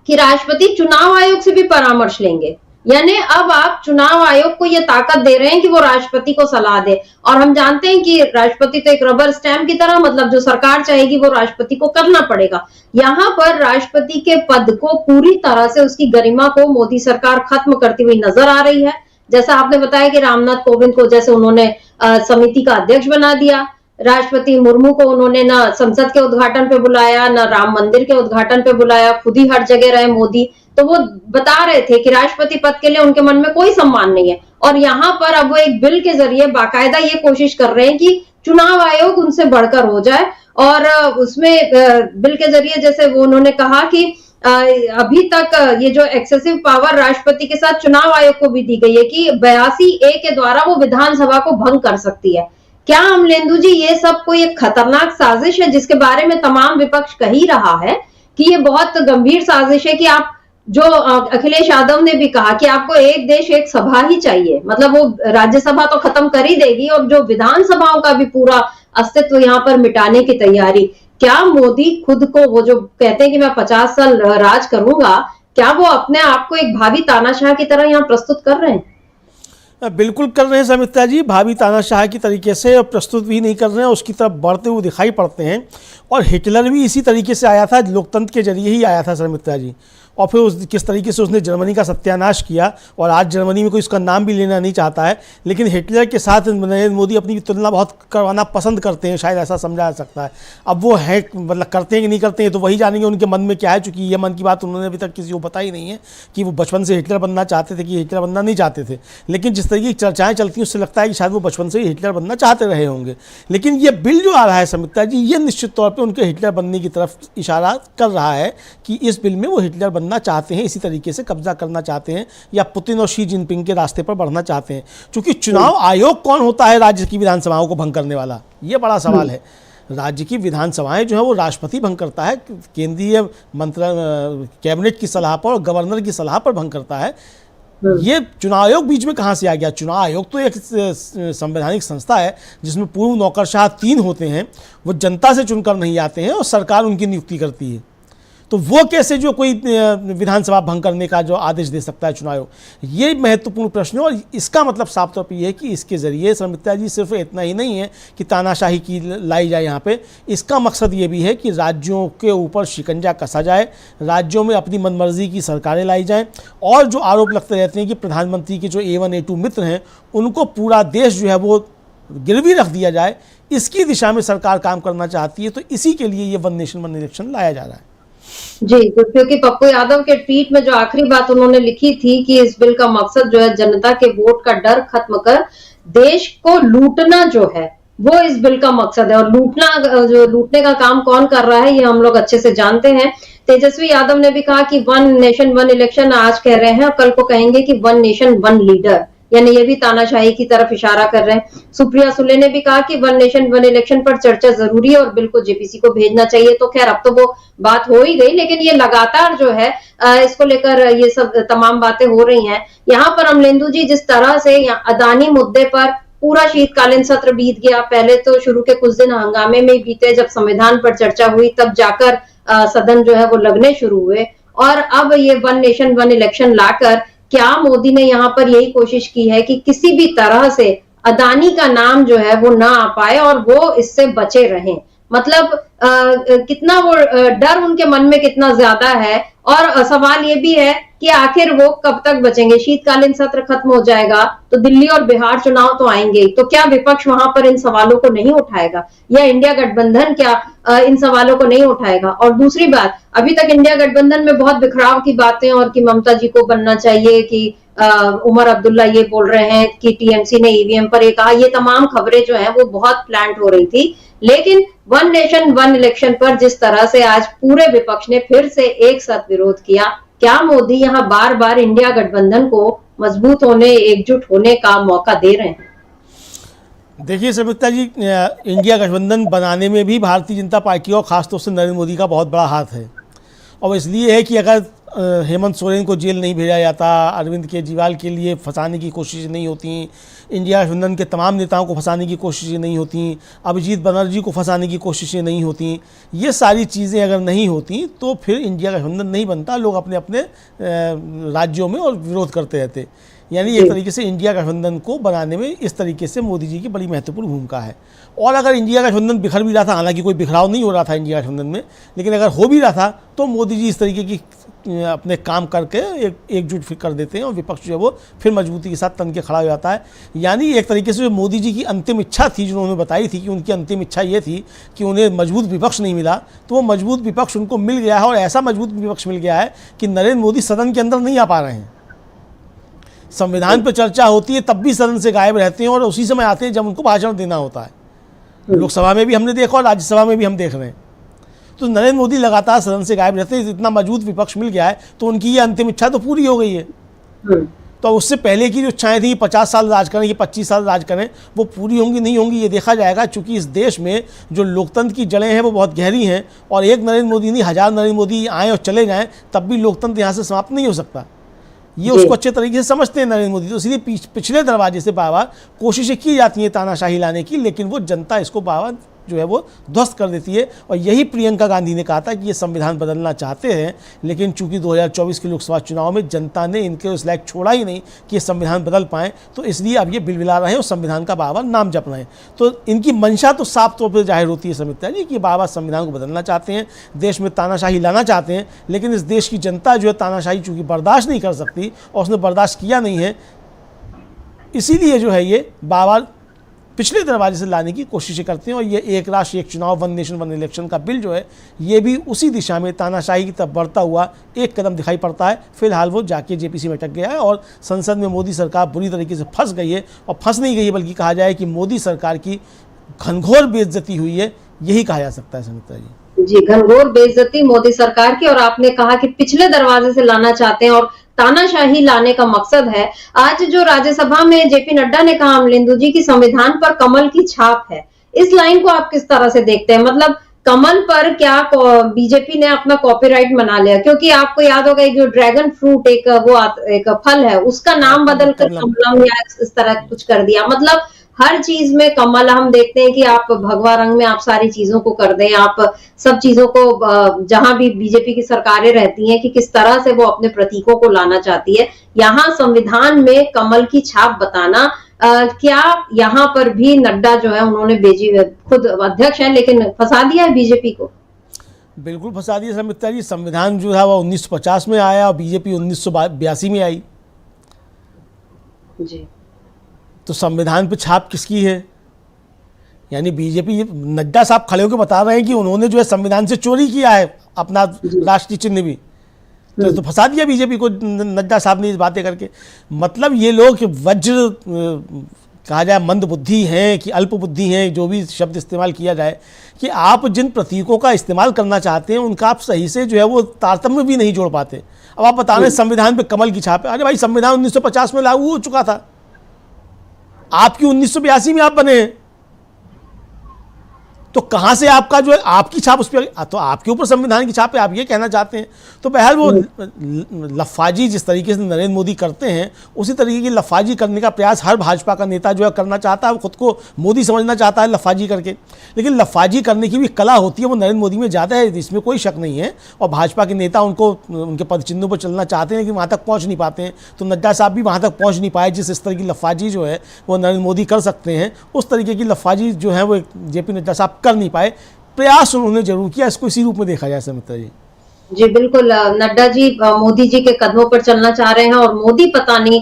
कि राष्ट्रपति चुनाव आयोग से भी परामर्श लेंगे। यानी अब आप चुनाव आयोग को यह ताकत दे रहे हैं कि वो राष्ट्रपति को सलाह दे। और हम जानते हैं कि राष्ट्रपति तो एक रबर स्टैम्प की तरह, मतलब जो सरकार चाहेगी वो राष्ट्रपति को करना पड़ेगा। यहाँ पर राष्ट्रपति के पद को पूरी तरह से, उसकी गरिमा को मोदी सरकार खत्म करती हुई नजर आ रही है। जैसा आपने बताया कि रामनाथ कोविंद को जैसे उन्होंने समिति का अध्यक्ष बना दिया, राष्ट्रपति मुर्मू को उन्होंने ना संसद के उद्घाटन पे बुलाया, ना राम मंदिर के उद्घाटन पे बुलाया, खुद ही हर जगह रहे मोदी। तो वो बता रहे थे कि राष्ट्रपति पद के लिए उनके मन में कोई सम्मान नहीं है। और यहाँ पर अब वो एक बिल के जरिए बाकायदा ये कोशिश कर रहे हैं कि चुनाव आयोग उनसे बढ़कर हो जाए। और उसमें बिल के जरिए जैसे वो उन्होंने कहा कि अभी तक ये जो एक्सेसिव पावर राष्ट्रपति के साथ चुनाव आयोग को भी दी गई है कि 82A के द्वारा वो विधानसभा को भंग कर सकती है। क्या अमलेंदु जी ये सब कोई एक खतरनाक साजिश है जिसके बारे में तमाम विपक्ष कह ही रहा है कि ये बहुत गंभीर साजिश है कि आप, जो अखिलेश यादव ने भी कहा कि आपको एक देश एक सभा ही चाहिए, मतलब वो राज्यसभा तो खत्म कर ही देगी और जो विधानसभाओं का भी पूरा अस्तित्व यहाँ पर मिटाने की तैयारी। क्या मोदी खुद को, वो जो कहते हैं कि मैं 50 साल राज करूंगा, क्या वो अपने आप को एक भावी तानाशाह की तरह यहाँ प्रस्तुत कर रहे हैं? बिल्कुल कर रहे हैं समिता जी, भावी तानाशाह की तरीके से, और प्रस्तुत भी नहीं कर रहे हैं, उसकी तरफ बढ़ते हुए दिखाई पड़ते हैं। और हिटलर भी इसी तरीके से आया था, लोकतंत्र के जरिए ही आया था समिता जी। और फिर किस तरीके से उसने जर्मनी का सत्यानाश किया, और आज जर्मनी में कोई उसका नाम भी लेना नहीं चाहता है। लेकिन हिटलर के साथ नरेंद्र मोदी अपनी तुलना बहुत करवाना पसंद करते हैं, शायद ऐसा समझा जा सकता है। अब वो है, मतलब करते हैं कि नहीं करते हैं तो वही जानेंगे उनके मन में क्या है, चूँकि ये मन की बात उन्होंने अभी तक किसी को बताई नहीं है कि वो बचपन से हिटलर बनना चाहते थे कि हिटलर बनना नहीं चाहते थे। लेकिन जिस तरीके की चर्चाएँ चलती हैं उससे लगता है कि शायद वो बचपन से ही हिटलर बनना चाहते रहे होंगे। लेकिन ये बिल जो आ रहा है समिता जी, ये निश्चित तौर पर उनके हिटलर बनने की तरफ इशारा कर रहा है कि इस बिल में वो हिटलर बनना चाहते हैं, इसी तरीके से कब्जा करना चाहते हैं, या पुतिन और शी जिनपिंग के रास्ते पर बढ़ना चाहते हैं। क्योंकि चुनाव आयोग कौन होता है राज्य की विधानसभाओं को भंग करने वाला, ये बड़ा सवाल है। राज्य की विधानसभाएं जो है वो राष्ट्रपति भंग करता है, केंद्रीय कैबिनेट की सलाह पर और गवर्नर की सलाह पर भंग करता है। ये चुनाव आयोग बीच में कहाँ से आ गया? चुनाव आयोग तो एक संवैधानिक संस्था है जिसमें पूर्व नौकरशाह 3 होते हैं, वो जनता से चुनकर नहीं आते हैं और सरकार उनकी नियुक्ति करती है। तो वो कैसे जो कोई विधानसभा भंग करने का जो आदेश दे सकता है चुनाव आयोग? ये महत्वपूर्ण प्रश्न है। और इसका मतलब साफ तौर पर यह है कि इसके ज़रिए समिता जी सिर्फ इतना ही नहीं है कि तानाशाही की लाई जाए यहाँ पे, इसका मकसद ये भी है कि राज्यों के ऊपर शिकंजा कसा जाए, राज्यों में अपनी मनमर्जी की सरकारें लाई जाएं, और जो आरोप लगते रहते हैं कि प्रधानमंत्री के जो A1 A2 मित्र हैं उनको पूरा देश जो है वो गिरवी रख दिया जाए, इसकी दिशा में सरकार काम करना चाहती है। तो इसी के लिए ये वन नेशन वन इलेक्शन लाया जा रहा है। जी, तो क्योंकि पप्पू यादव के ट्वीट में जो आखिरी बात उन्होंने लिखी थी कि इस बिल का मकसद जो है जनता के वोट का डर खत्म कर देश को लूटना जो है वो इस बिल का मकसद है। और लूटने का काम कौन कर रहा है ये हम लोग अच्छे से जानते हैं। तेजस्वी यादव ने भी कहा कि वन नेशन वन इलेक्शन आज कह रहे हैं और कल को कहेंगे कि वन नेशन वन लीडर, यानी ये भी तानाशाही की तरफ इशारा कर रहे हैं। सुप्रिया सुले ने भी कहा कि वन नेशन वन इलेक्शन पर चर्चा जरूरी है और बिल को जेपीसी को भेजना चाहिए। तो खैर अब तो वो बात हो ही गई, लेकिन ये लगातार जो है इसको लेकर ये सब तमाम बातें हो रही हैं। यहाँ पर अमलेंदु जी, जिस तरह से अदानी मुद्दे पर पूरा शीतकालीन सत्र बीत गया, पहले तो शुरू के कुछ दिन हंगामे में बीते, जब संविधान पर चर्चा हुई तब जाकर सदन जो है वो लगने शुरू हुए, और अब ये वन नेशन वन इलेक्शन लाकर क्या मोदी ने यहाँ पर यही कोशिश की है कि किसी भी तरह से अदानी का नाम जो है वो ना आ पाए और वो इससे बचे रहें? मतलब कितना वो डर उनके मन में कितना ज्यादा है। और सवाल ये भी है कि आखिर वो कब तक बचेंगे? शीतकालीन सत्र खत्म हो जाएगा तो दिल्ली और बिहार चुनाव तो आएंगे ही, तो क्या विपक्ष वहां पर इन सवालों को नहीं उठाएगा, या इंडिया गठबंधन क्या इन सवालों को नहीं उठाएगा? और दूसरी बात, अभी तक इंडिया गठबंधन में बहुत बिखराव की बातें, और कि ममता जी को बनना चाहिए, कि उमर अब्दुल्ला ये बोल रहे हैं कि टीएमसी ने ईवीएम पर ये कहा, ये तमाम खबरें जो हैं वो बहुत प्लांट हो रही थी। लेकिन वन नेशन वन इलेक्शन पर जिस तरह से आज पूरे विपक्ष ने फिर से एक साथ विरोध किया, क्या मोदी यहाँ बार बार इंडिया गठबंधन को मजबूत होने, एकजुट होने का मौका दे रहे हैं? देखिए समिता जी, इंडिया गठबंधन बनाने में भी भारतीय जनता पार्टी और खासतौर से नरेंद्र मोदी का बहुत बड़ा हाथ है। और इसलिए है कि अगर हेमंत सोरेन को जेल नहीं भेजा जाता, अरविंद केजरीवाल के लिए फंसाने की कोशिशें नहीं होती, इंडिया गठबंधन के तमाम नेताओं को फंसाने की कोशिशें नहीं होती, अभिजीत बनर्जी को फंसाने की कोशिशें नहीं होती, ये सारी चीज़ें अगर नहीं होती तो फिर इंडिया गठबंधन नहीं बनता। लोग अपने अपने राज्यों में और विरोध करते रहते। यानी एक तरीके से इंडिया गठबंधन को बनाने में इस तरीके से मोदी जी की बड़ी महत्वपूर्ण भूमिका है। और अगर इंडिया गठबंधन बिखर भी रहा था, हालांकि कोई बिखराव नहीं हो रहा था इंडिया गठबंधन में, लेकिन अगर हो भी रहा था तो मोदी जी इस तरीके की अपने काम करके एकजुट कर देते हैं और विपक्ष जो है वो फिर मजबूती के साथ तन के खड़ा हो जाता है। यानी एक तरीके से जो मोदी जी की अंतिम इच्छा थी, जो उन्होंने बताई थी कि उनकी अंतिम इच्छा ये थी कि उन्हें मजबूत विपक्ष नहीं मिला, तो वो मजबूत विपक्ष उनको मिल गया है। और ऐसा मजबूत विपक्ष मिल गया है कि नरेंद्र मोदी सदन के अंदर नहीं आ पा रहे हैं। संविधान पर चर्चा होती है तब भी सदन से गायब रहते हैं और उसी समय आते हैं जब उनको भाषण देना होता है। लोकसभा में भी हमने देखा और राज्यसभा में भी हम देख रहे हैं। तो नरेंद्र मोदी लगातार सदन से गायब रहते हैं। इतना मजबूत विपक्ष मिल गया है तो उनकी ये अंतिम इच्छा तो पूरी हो गई है। तो उससे पहले की जो इच्छाएं थी 50 साल राज करें, ये 25 साल राज करें, वो पूरी होंगी नहीं होंगी ये देखा जाएगा। चूँकि इस देश में जो लोकतंत्र की जड़ें हैं वो बहुत गहरी हैं और एक नरेंद्र मोदी नहीं, 1000 नरेंद्र मोदी आएँ और चले जाएँ तब भी लोकतंत्र यहाँ से समाप्त नहीं हो सकता। ये उसको अच्छे तरीके से समझते हैं नरेंद्र मोदी। तो इसलिए पिछले दरवाजे से बार बार कोशिशें की जाती हैं तानाशाही लाने की, लेकिन वो जनता इसको बार बार जो है वो ध्वस्त कर देती है। और यही प्रियंका गांधी ने कहा था कि ये संविधान बदलना चाहते हैं, लेकिन चूंकि 2024 के लोकसभा चुनाव में जनता ने इनके उस लायक छोड़ा ही नहीं कि ये संविधान बदल पाएँ, तो इसलिए अब ये बिलबिला रहे हैं और संविधान का बार बार नाम जप रहे हैं। तो इनकी मंशा तो साफ तौर पर जाहिर होती है समिता जी कि बार बार संविधान को बदलना चाहते हैं, देश में तानाशाही लाना चाहते हैं, लेकिन इस देश की जनता जो है तानाशाही चूंकि बर्दाश्त नहीं कर सकती और उसने बर्दाश्त किया नहीं है, इसीलिए जो है ये बार बार पिछले दरवाजे से लाने की कोशिशें करते हैं। और ये एक राष्ट्र एक चुनाव, वन नेशन वन इलेक्शन का बिल जो है ये भी उसी दिशा में तानाशाही की तरफ बढ़ता हुआ एक कदम दिखाई पड़ता है। फिलहाल वो जाके जेपीसी में अटक गया है और संसद में मोदी सरकार बुरी तरीके से फंस गई है, और फंस नहीं गई है बल्कि कहा जाए कि मोदी सरकार की घनघोर बेइज्जती हुई है, यही कहा जा सकता है सुमित्रा जी। घनघोर बेइज्जती मोदी सरकार की। और आपने कहा कि पिछले दरवाजे से लाना चाहते हैं और तानाशाही लाने का मकसद है। आज जो राज्यसभा में जेपी नड्डा ने कहा अमलेंदु जी की संविधान पर कमल की छाप है, इस लाइन को आप किस तरह से देखते हैं? मतलब कमल पर क्या बीजेपी ने अपना कॉपीराइट बना लिया? क्योंकि आपको याद होगा जो ड्रैगन फ्रूट एक फल है, उसका नाम बदलकर कमलम या इस तरह कुछ कर दिया। मतलब हर चीज में कमल, हम देखते हैं कि आप भगवा रंग में आप सारी चीजों को कर दें, आप सब चीजों को जहां भी बीजेपी की सरकारें रहती हैं कि किस तरह से वो अपने प्रतीकों को लाना चाहती है, यहाँ संविधान में कमल की छाप बताना क्या यहाँ पर भी नड्डा जो है उन्होंने खुद अध्यक्ष है लेकिन फंसा दिया है बीजेपी को? बिल्कुल फंसा दिया समिता जी। संविधान जो है वो 1950 में आया और बीजेपी 1982 में आई जी। तो संविधान पे छाप किसकी है? यानी बीजेपी, नड्डा साहब खड़े होकर बता रहे हैं कि उन्होंने जो है संविधान से चोरी किया है अपना राष्ट्रीय चिन्ह भी, तो फंसा दिया बीजेपी को नड्डा साहब ने इस बातें करके। मतलब ये लोग वज्र कहा जाए मंद बुद्धि हैं कि अल्प बुद्धि हैं, जो भी शब्द इस्तेमाल किया जाए, कि आप जिन प्रतीकों का इस्तेमाल करना चाहते हैं उनका आप सही से जो है वो तारतम्य भी नहीं जोड़ पाते। अब आप बता रहे हैं संविधान पे कमल की छाप है। अरे भाई, संविधान 1950 में लागू हो चुका था, आपकी 1982 में आप बने हैं, तो कहां से आपका जो है आपकी छाप उस पर, तो आपके ऊपर संविधान की छाप है, आप ये कहना चाहते हैं। तो बहरहाल वो लफाजी जिस तरीके से नरेंद्र मोदी करते हैं उसी तरीके की लफाजी करने का प्रयास हर भाजपा का नेता जो है करना चाहता है। वो खुद को मोदी समझना चाहता है लफाजी करके, लेकिन लफाजी करने की भी कला होती है, वो नरेंद्र मोदी में ज़्यादा है, इसमें कोई शक नहीं है। और भाजपा के नेता उनको उनके पदचिन्हों पर चलना चाहते हैं लेकिन वहाँ तक पहुँच नहीं पाते हैं। तो नड्डा साहब भी वहाँ तक पहुँच नहीं पाए। जिस स्तर की लफाजी जो है वो नरेंद्र मोदी कर सकते हैं, उस तरीके की लफाजी जो है वो जेपी नड्डा साहब कर नहीं पाए। प्रयास उन्होंने जरूर किया, इसको इसी रूप में देखा जाए समिता जी। जी बिल्कुल, नड्डा जी मोदी जी के कदमों पर चलना चाह रहे हैं और मोदी पता नहीं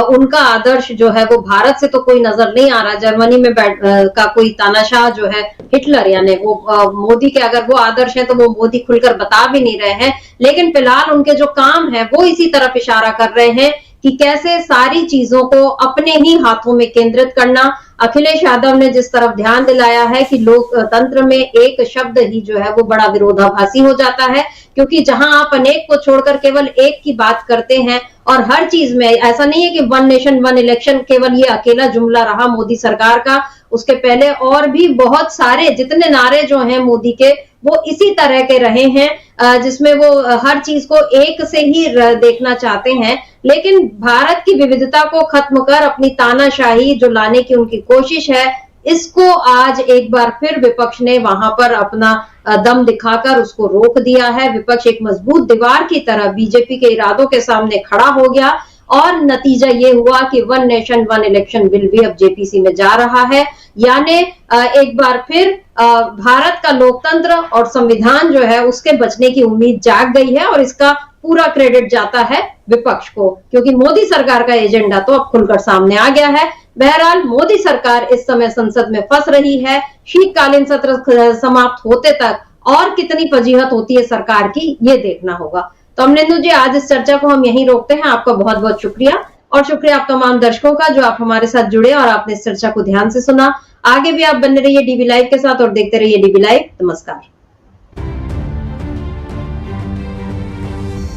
उनका आदर्श जो है वो भारत से तो कोई नजर नहीं आ रहा। जर्मनी में का कोई तानाशाह जो है हिटलर, यानी वो मोदी के अगर वो आदर्श है तो वो मोदी खुलकर बता भी नहीं रहे हैं। लेकिन फिलहाल उनके जो काम है वो इसी तरफ इशारा कर रहे हैं कि कैसे सारी चीजों को अपने ही हाथों में केंद्रित करना। अखिलेश यादव ने जिस तरफ ध्यान दिलाया है कि लोकतंत्र में एक शब्द ही जो है वो बड़ा विरोधाभासी हो जाता है, क्योंकि जहां आप अनेक को छोड़कर केवल एक की बात करते हैं और हर चीज में ऐसा नहीं है कि वन नेशन वन इलेक्शन केवल ये अकेला जुमला रहा मोदी सरकार का। उसके पहले और भी बहुत सारे जितने नारे जो हैं मोदी के वो इसी तरह के रहे हैं, जिसमें वो हर चीज को एक से ही देखना चाहते हैं। लेकिन भारत की विविधता को खत्म कर अपनी तानाशाही जो लाने की उनकी कोशिश है, इसको आज एक बार फिर विपक्ष ने वहां पर अपना दम दिखाकर उसको रोक दिया है। विपक्ष एक मजबूत दीवार की तरह बीजेपी के इरादों के सामने खड़ा हो गया और नतीजा ये हुआ कि one nation one election bill भी अब जेपीसी में जा रहा है। यानी एक बार फिर भारत का लोकतंत्र और संविधान जो है उसके बचने की उम्मीद जाग गई है और इसका पूरा क्रेडिट जाता है विपक्ष को, क्योंकि मोदी सरकार का एजेंडा तो अब खुलकर सामने आ गया है। बहरहाल मोदी सरकार इस समय संसद में फंस रही है। शीतकालीन सत्र समाप्त होते तक और कितनी फजीहत होती है सरकार की, ये देखना होगा। तो अमलेंदु जी, आज इस चर्चा को हम यहीं रोकते हैं। आपका बहुत बहुत शुक्रिया और शुक्रिया आप तमाम दर्शकों का जो आप हमारे साथ जुड़े और आपने इस चर्चा को ध्यान से सुना। आगे भी आप बने रहिए डीबी लाइव के साथ और देखते रहिए डीबी लाइव। नमस्कार।